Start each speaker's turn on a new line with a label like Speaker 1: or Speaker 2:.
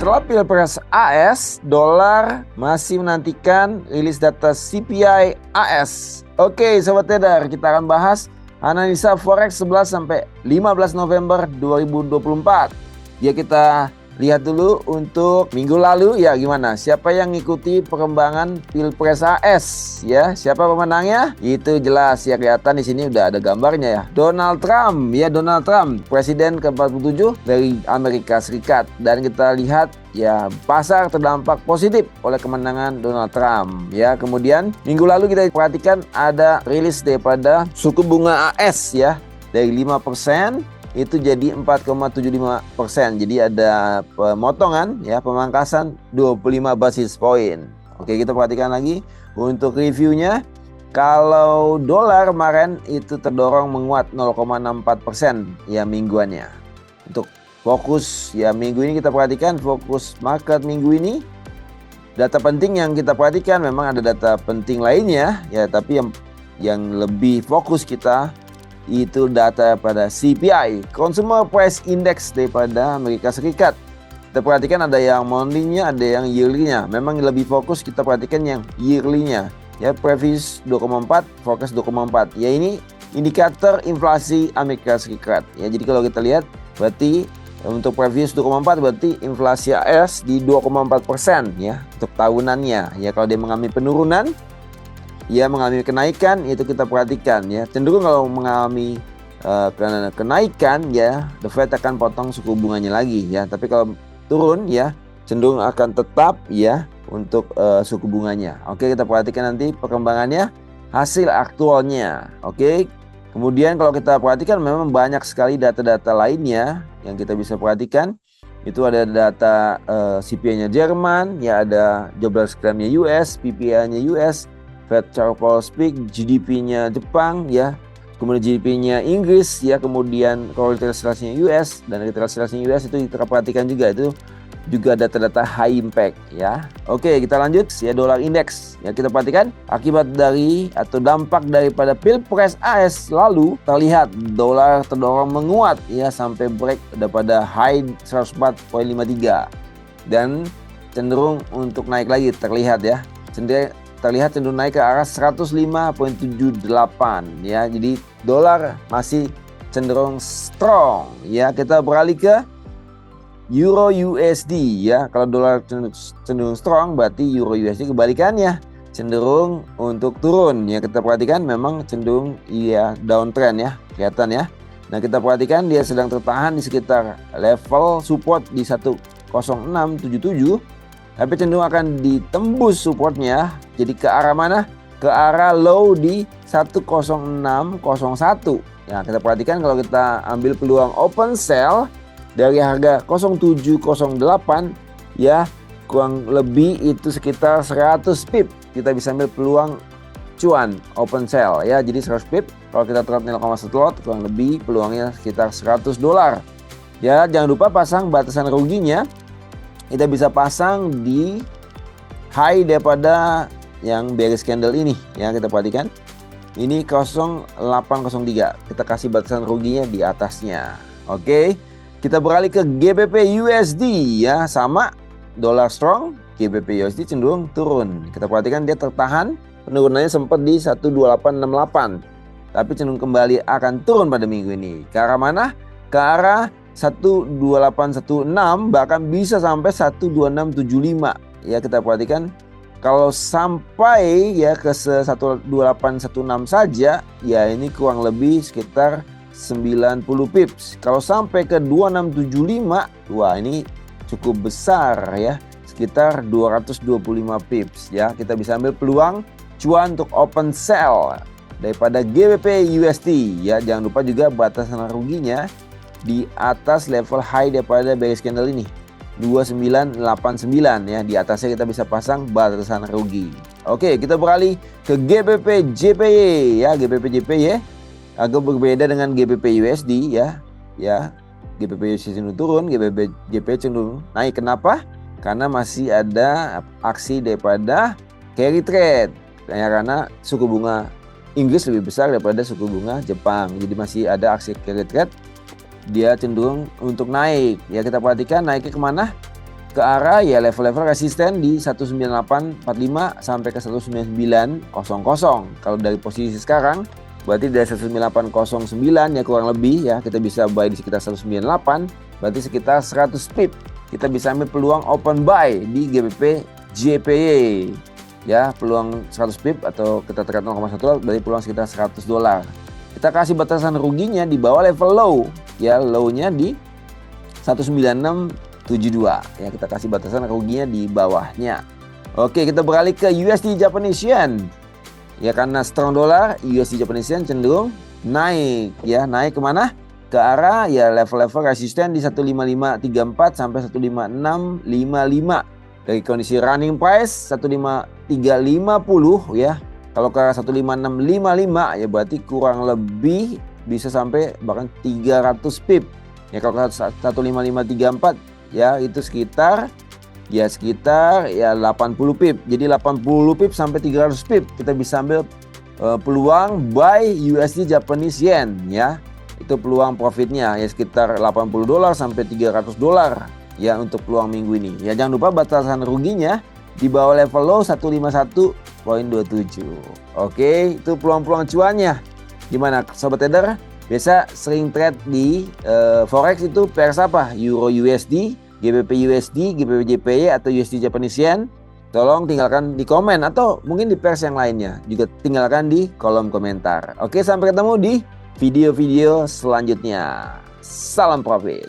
Speaker 1: Setelah Pilpres AS, dolar masih menantikan rilis data CPI AS. Oke, Sobat Trader, kita akan bahas analisa Forex 11 sampai 15 November 2024. Ya, kita lihat dulu untuk minggu lalu ya gimana. Siapa yang ngikuti perkembangan Pilpres AS ya? Siapa pemenangnya? Itu jelas ya, kelihatan di sini udah ada gambarnya ya. Donald Trump, presiden ke-47 dari Amerika Serikat. Dan kita lihat ya, pasar terdampak positif oleh kemenangan Donald Trump ya. Kemudian minggu lalu kita perhatikan ada rilis daripada suku bunga AS ya, dari 5% itu jadi 4,75%. Jadi ada pemotongan ya, pemangkasan 25 basis poin. Oke, kita perhatikan lagi untuk reviewnya. Kalau dolar kemarin itu terdorong menguat 0,64% ya mingguannya. Untuk fokus ya minggu ini kita perhatikan fokus market minggu ini. Data penting yang kita perhatikan, memang ada data penting lainnya ya, tapi yang lebih fokus kita itu data pada CPI, Consumer Price Index daripada Amerika Serikat. Kita perhatikan ada yang monthly-nya, ada yang yearly-nya. Memang lebih fokus kita perhatikan yang yearly-nya. Ya, previous 2,4, forecast 2,4. Ya, ini indikator inflasi Amerika Serikat. Ya, jadi kalau kita lihat berarti untuk previous 2,4 berarti inflasi AS di 2,4% ya untuk tahunannya. Ya, kalau dia mengalami penurunan, ya mengalami kenaikan, itu kita perhatikan ya. Cenderung kalau mengalami kenaikan ya, The Fed akan potong suku bunganya lagi ya. Tapi kalau turun ya, cenderung akan tetap ya untuk suku bunganya. Oke, kita perhatikan nanti perkembangannya, hasil aktualnya. Oke. Kemudian kalau kita perhatikan memang banyak sekali data-data lainnya yang kita bisa perhatikan. Itu ada data CPI-nya Jerman, ya ada jobs claim-nya US, PPI-nya US, Fed Chair Speak, GDP-nya Jepang ya, kemudian GDP-nya Inggris ya, kemudian core retail sales-nya US, dan retail sales-nya US itu kita perhatikan juga, itu juga data-data high impact ya. Oke, kita lanjut ya, dolar index ya, kita perhatikan akibat dari atau dampak daripada Pilpres AS lalu terlihat dolar terdorong menguat ya sampai break daripada high 104.53 dan cenderung untuk naik lagi, terlihat ya, terlihat cenderung naik ke arah 105.78 ya. Jadi dolar masih cenderung strong ya. Kita beralih ke Euro USD ya. Kalau dolar cenderung strong berarti Euro USD kebalikannya, cenderung untuk turun ya. Kita perhatikan memang cenderung ya downtrend ya, kelihatan ya. Nah, kita perhatikan dia sedang tertahan di sekitar level support di 10677. Tapi cenderung akan ditembus supportnya. Jadi ke arah mana? Ke arah low di 10601. Ya, kita perhatikan kalau kita ambil peluang open sell dari harga 0708 ya, kurang lebih itu sekitar 100 pip. Kita bisa ambil peluang cuan open sell ya. Jadi 100 pip kalau kita trade 0,1 lot, kurang lebih peluangnya sekitar $100. Ya, jangan lupa pasang batasan ruginya. Kita bisa pasang di high daripada yang bearish candle ini ya. Kita perhatikan ini 0803, kita kasih batasan ruginya di atasnya. Oke, kita beralih ke GBP USD ya, sama dolar strong, GBP USD cenderung turun. Kita perhatikan dia tertahan, penurunannya sempat di 12868, tapi cenderung kembali akan turun pada minggu ini. Ke arah mana? Ke arah 12816, bahkan bisa sampai 12675 ya. Kita perhatikan kalau sampai ya ke 12816 saja ya, ini kurang lebih sekitar 90 pips. Kalau sampai ke 2675, wah ini cukup besar ya, sekitar 225 pips ya. Kita bisa ambil peluang cuan untuk open sell daripada GBP USD ya. Jangan lupa juga batasan ruginya di atas level high daripada bearish candle ini 2989 ya. Di atasnya kita bisa pasang batasan rugi. Oke, kita beralih ke GBP JPY ya. GBP JPY agak berbeda dengan GBP USD ya. Ya, GBP USD cenderung turun, GBP JPY cenderung naik. Kenapa? Karena masih ada aksi daripada carry trade ya, karena suku bunga Inggris lebih besar daripada suku bunga Jepang. Jadi masih ada aksi carry trade, dia cenderung untuk naik ya. Kita perhatikan naiknya kemana? ke arah ya level-level resisten di 19845 sampai ke 19900. Kalau dari posisi sekarang berarti dari 19809 ya kurang lebih ya kita bisa buy di sekitar 198, berarti sekitar 100 pip. Kita bisa ambil peluang open buy di GBP JPY. Ya, peluang 100 pip atau kita tekan 0,1 berarti peluang sekitar $100. Kita kasih batasan ruginya di bawah level low. Ya, low-nya di 19672. Ya, kita kasih batasan ruginya di bawahnya. Oke, kita beralih ke USD Japanese Yen. Ya, karena strong dollar, USD Japanese Yen cenderung naik. Ya, naik kemana? Ke arah ya level-level resisten di 15534 sampai 15655. Dari kondisi running price 15350 ya. Kalau ke 15655 ya berarti kurang lebih bisa sampai bahkan 300 pip. Ya kalau ke 15534 ya itu sekitar 80 pip. Jadi 80 pip sampai 300 pip kita bisa ambil peluang buy USD Japanese Yen ya. Itu peluang profitnya ya sekitar $80 sampai $300 ya untuk peluang minggu ini. Ya jangan lupa batasan ruginya di bawah level low 151.27. Oke, itu peluang-peluang cuannya. Gimana sobat trader? Biasa sering trade di forex itu pairs apa? Euro USD, GBP USD, GBP JPY atau USD Japanese Yen? Tolong tinggalkan di komen atau mungkin di pairs yang lainnya. Juga tinggalkan di kolom komentar. Oke, sampai ketemu di video-video selanjutnya. Salam profit.